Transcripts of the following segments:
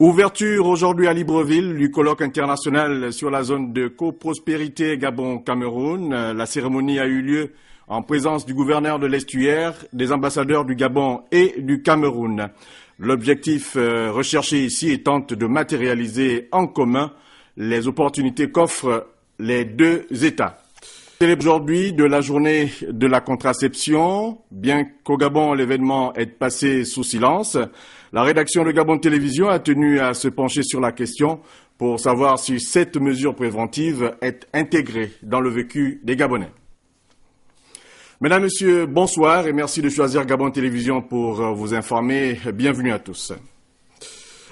Ouverture aujourd'hui à Libreville du colloque international sur la zone de coprospérité Gabon-Cameroun. La cérémonie a eu lieu en présence du gouverneur de l'Estuaire, des ambassadeurs du Gabon et du Cameroun. L'objectif recherché ici étant de matérialiser en commun les opportunités qu'offrent les deux États. C'est aujourd'hui de la journée de la contraception. Bien qu'au Gabon, l'événement est passé sous silence, la rédaction de Gabon Télévision a tenu à se pencher sur la question pour savoir si cette mesure préventive est intégrée dans le vécu des Gabonais. Mesdames, Messieurs, bonsoir et merci de choisir Gabon Télévision pour vous informer. Bienvenue à tous.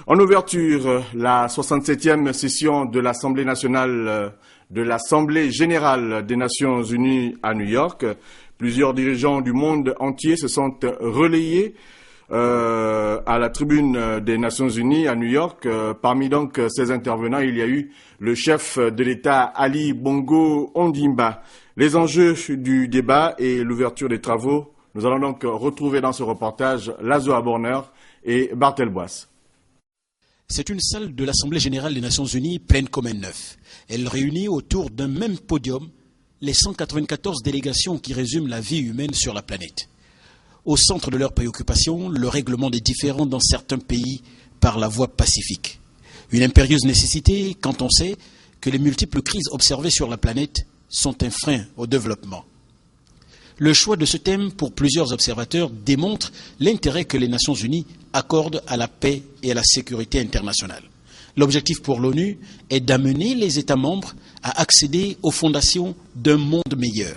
En ouverture, la 67e session de l'Assemblée nationale de l'Assemblée générale des Nations unies à New York. Plusieurs dirigeants du monde entier se sont relayés à la tribune des Nations unies à New York. Parmi donc ces intervenants, il y a eu le chef de l'État Ali Bongo Ondimba. Les enjeux du débat et l'ouverture des travaux, nous allons donc retrouver dans ce reportage Lazo Aborner et Bartel Boisse. C'est une salle de l'Assemblée générale des Nations unies pleine comme un œuf. Elle réunit autour d'un même podium les 194 délégations qui résument la vie humaine sur la planète. Au centre de leurs préoccupations, le règlement des différends dans certains pays par la voie pacifique. Une impérieuse nécessité quand on sait que les multiples crises observées sur la planète sont un frein au développement. Le choix de ce thème pour plusieurs observateurs démontre l'intérêt que les Nations unies accordent à la paix et à la sécurité internationale. L'objectif pour l'ONU est d'amener les États membres à accéder aux fondations d'un monde meilleur,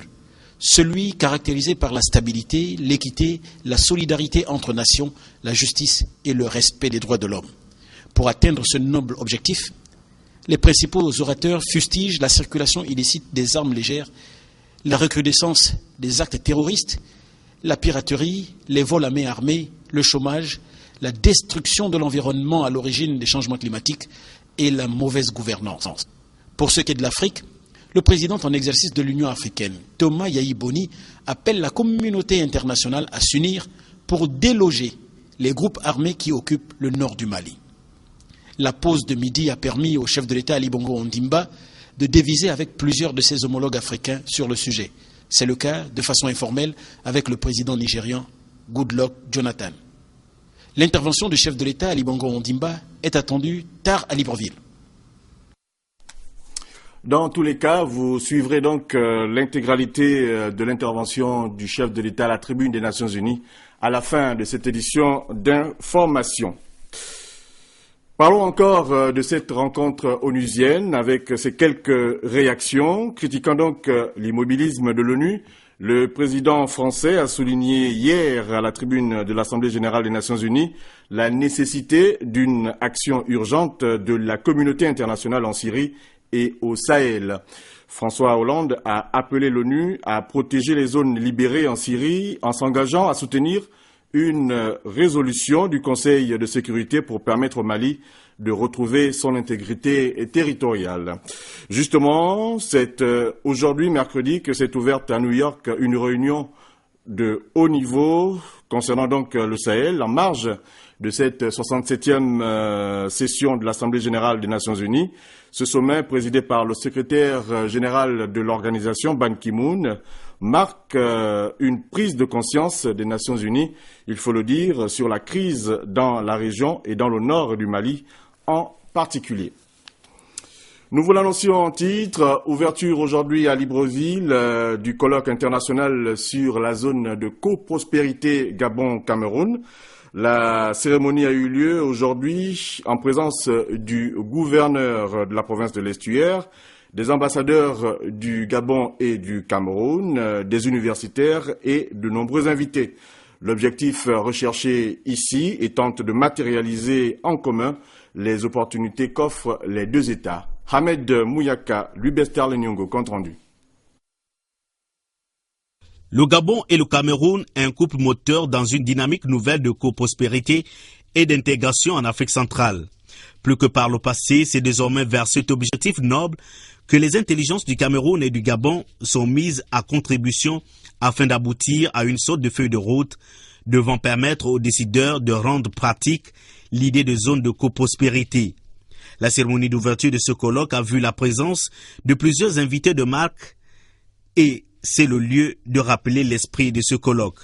celui caractérisé par la stabilité, l'équité, la solidarité entre nations, la justice et le respect des droits de l'homme. Pour atteindre ce noble objectif, les principaux orateurs fustigent la circulation illicite des armes légères, la recrudescence des actes terroristes, la piraterie, les vols à main armée, le chômage, la destruction de l'environnement à l'origine des changements climatiques et la mauvaise gouvernance. Pour ce qui est de l'Afrique, le président en exercice de l'Union africaine, Thomas Yayi Boni, appelle la communauté internationale à s'unir pour déloger les groupes armés qui occupent le nord du Mali. La pause de midi a permis au chef de l'État Ali Bongo Ondimba de déviser avec plusieurs de ses homologues africains sur le sujet. C'est le cas, de façon informelle, avec le président nigérian Goodluck Jonathan. L'intervention du chef de l'État Ali Bongo Ondimba est attendue tard à Libreville. Dans tous les cas, vous suivrez donc l'intégralité de l'intervention du chef de l'État à la tribune des Nations Unies à la fin de cette édition d'information. Parlons encore de cette rencontre onusienne avec ces quelques réactions. Critiquant donc l'immobilisme de l'ONU, le président français a souligné hier à la tribune de l'Assemblée générale des Nations unies la nécessité d'une action urgente de la communauté internationale en Syrie et au Sahel. François Hollande a appelé l'ONU à protéger les zones libérées en Syrie en s'engageant à soutenir une résolution du Conseil de sécurité pour permettre au Mali de retrouver son intégrité territoriale. Justement, c'est aujourd'hui, mercredi, que s'est ouverte à New York une réunion de haut niveau concernant donc le Sahel, en marge de cette 67e session de l'Assemblée générale des Nations unies. Ce sommet, présidé par le secrétaire général de l'organisation, Ban Ki-moon, marque une prise de conscience des Nations unies, il faut le dire, sur la crise dans la région et dans le nord du Mali en particulier. Nous vous l'annoncions en titre, ouverture aujourd'hui à Libreville du colloque international sur la zone de coprospérité Gabon-Cameroun. La cérémonie a eu lieu aujourd'hui en présence du gouverneur de la province de l'Estuaire, des ambassadeurs du Gabon et du Cameroun, des universitaires et de nombreux invités. L'objectif recherché ici étant de matérialiser en commun les opportunités qu'offrent les deux États. Hamed Mouyaka, Lubester Lenyongo, compte rendu. Le Gabon et le Cameroun, un couple moteur dans une dynamique nouvelle de coprospérité et d'intégration en Afrique centrale. Plus que par le passé, c'est désormais vers cet objectif noble que les intelligences du Cameroun et du Gabon sont mises à contribution afin d'aboutir à une sorte de feuille de route devant permettre aux décideurs de rendre pratique l'idée de zone de coprospérité. La cérémonie d'ouverture de ce colloque a vu la présence de plusieurs invités de marque et c'est le lieu de rappeler l'esprit de ce colloque.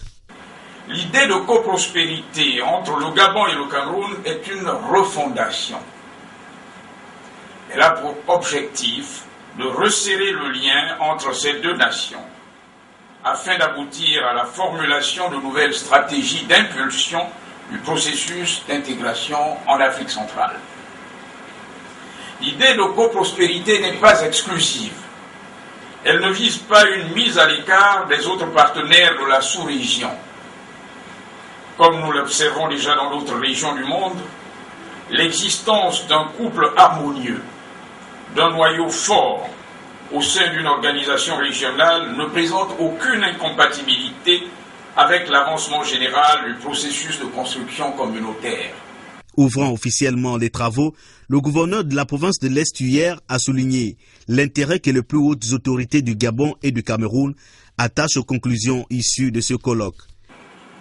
L'idée de coprospérité entre le Gabon et le Cameroun est une refondation. Elle a pour objectif de resserrer le lien entre ces deux nations afin d'aboutir à la formulation de nouvelles stratégies d'impulsion du processus d'intégration en Afrique centrale. L'idée de coprospérité n'est pas exclusive. Elle ne vise pas une mise à l'écart des autres partenaires de la sous-région. Comme nous l'observons déjà dans d'autres régions du monde, l'existence d'un couple harmonieux, d'un noyau fort au sein d'une organisation régionale ne présente aucune incompatibilité avec l'avancement général du processus de construction communautaire. Ouvrant officiellement les travaux, le gouverneur de la province de l'Est hier a souligné l'intérêt que les plus hautes autorités du Gabon et du Cameroun attachent aux conclusions issues de ce colloque.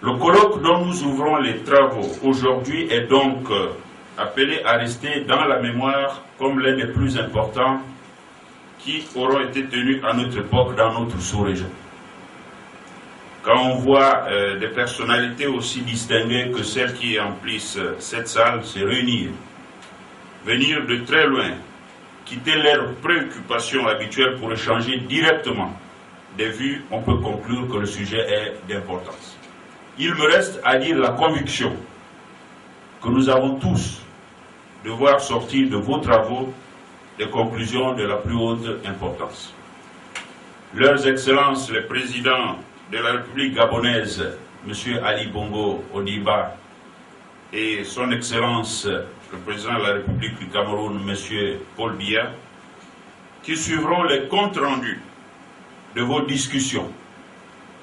Le colloque dont nous ouvrons les travaux aujourd'hui est donc appelé à rester dans la mémoire comme l'un des plus importants qui auront été tenus à notre époque dans notre sous-région. Quand on voit des personnalités aussi distinguées que celles qui emplissent cette salle se réunir, venir de très loin, quitter leurs préoccupations habituelles pour échanger directement des vues, on peut conclure que le sujet est d'importance. Il me reste à dire la conviction que nous avons tous de voir sortir de vos travaux des conclusions de la plus haute importance. Leurs Excellences, les présidents de la République gabonaise, M. Ali Bongo Odiba, et son Excellence, le président de la République du Cameroun, M. Paul Biya, qui suivront les comptes rendus de vos discussions,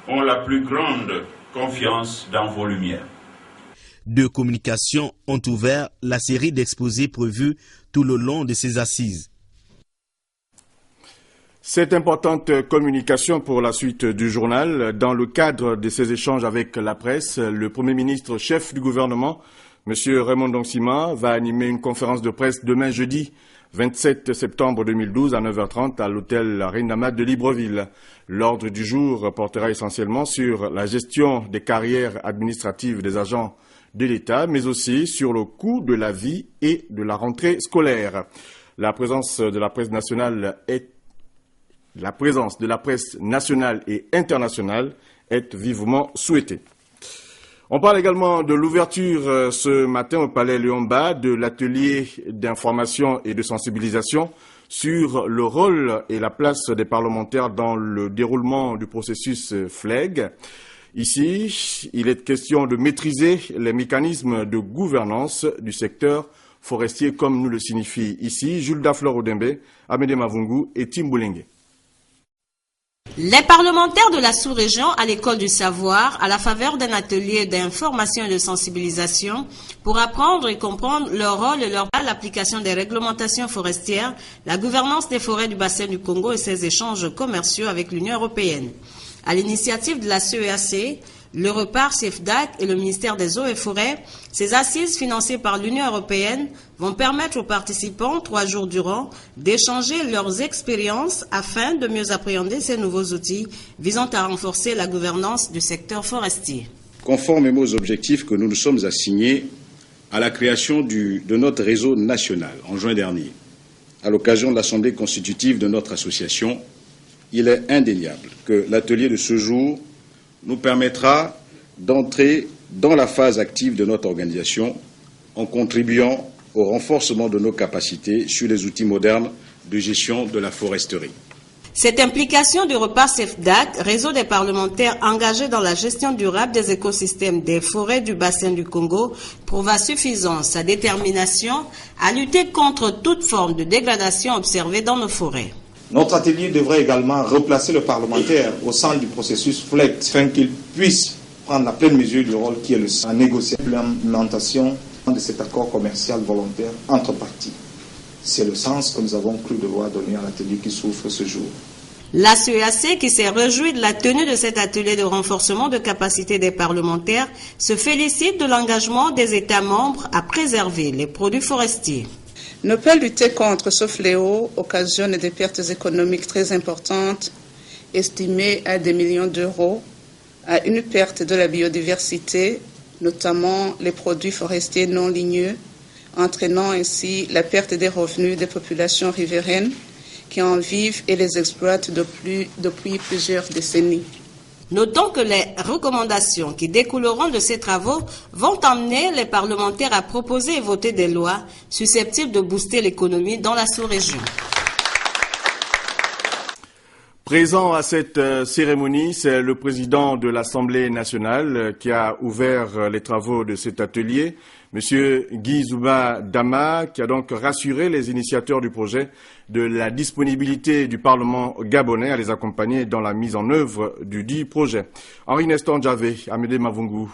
ont la plus grande confiance dans vos lumières. Deux communications ont ouvert la série d'exposés prévus tout le long de ces assises. Cette importante communication pour la suite du journal, dans le cadre de ces échanges avec la presse, le Premier ministre chef du gouvernement, M. Raymond Dongsima, va animer une conférence de presse demain jeudi 27 septembre 2012 à 9h30 à l'hôtel Reine Amade de Libreville. L'ordre du jour portera essentiellement sur la gestion des carrières administratives des agents de l'État, mais aussi sur le coût de la vie et de la rentrée scolaire. La présence de la presse nationale et internationale est vivement souhaitée. On parle également de l'ouverture ce matin au Palais Léon-Bas de l'atelier d'information et de sensibilisation sur le rôle et la place des parlementaires dans le déroulement du processus FLEG. Ici, il est question de maîtriser les mécanismes de gouvernance du secteur forestier, comme nous le signifient ici Jules Daflor Odembe, Amédée Mavungu et Tim Boulengue. Les parlementaires de la sous-région à l'école du savoir, à la faveur d'un atelier d'information et de sensibilisation pour apprendre et comprendre leur rôle et leur l'application des réglementations forestières, la gouvernance des forêts du bassin du Congo et ses échanges commerciaux avec l'Union européenne. À l'initiative de la CEAC, le Repart CEFDAC et le ministère des Eaux et Forêts, ces assises financées par l'Union européenne vont permettre aux participants, 3 jours durant, d'échanger leurs expériences afin de mieux appréhender ces nouveaux outils visant à renforcer la gouvernance du secteur forestier. Conformément aux objectifs que nous nous sommes assignés à la création de notre réseau national en juin dernier, à l'occasion de l'Assemblée constitutive de notre association, il est indéniable que l'atelier de ce jour nous permettra d'entrer dans la phase active de notre organisation en contribuant au renforcement de nos capacités sur les outils modernes de gestion de la foresterie. Cette implication du Repart CEFDAC, réseau des parlementaires engagés dans la gestion durable des écosystèmes des forêts du bassin du Congo, prouve à suffisance sa détermination à lutter contre toute forme de dégradation observée dans nos forêts. Notre atelier devrait également replacer le parlementaire au centre du processus FLEG afin qu'il puisse prendre la pleine mesure du rôle qui est le sien à négocier l'implémentation de cet accord commercial volontaire entre parties. C'est le sens que nous avons cru devoir donner à l'atelier qui s'ouvre ce jour. La CEAC, qui s'est réjouie de la tenue de cet atelier de renforcement de capacité des parlementaires, se félicite de l'engagement des États membres à préserver les produits forestiers. Ne pas lutter contre ce fléau occasionne des pertes économiques très importantes, estimées à des millions d'euros, à une perte de la biodiversité, notamment les produits forestiers non ligneux, entraînant ainsi la perte des revenus des populations riveraines qui en vivent et les exploitent depuis plusieurs décennies. Notons que les recommandations qui découleront de ces travaux vont amener les parlementaires à proposer et voter des lois susceptibles de booster l'économie dans la sous-région. Présent à cette cérémonie, c'est le président de l'Assemblée nationale qui a ouvert les travaux de cet atelier, M. Guy Zouba Dama, qui a donc rassuré les initiateurs du projet de la disponibilité du Parlement gabonais à les accompagner dans la mise en œuvre du dit projet. Henri Nestor Djavé, Amédée Mavungu.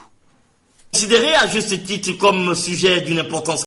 Considéré à juste titre comme sujet d'une importance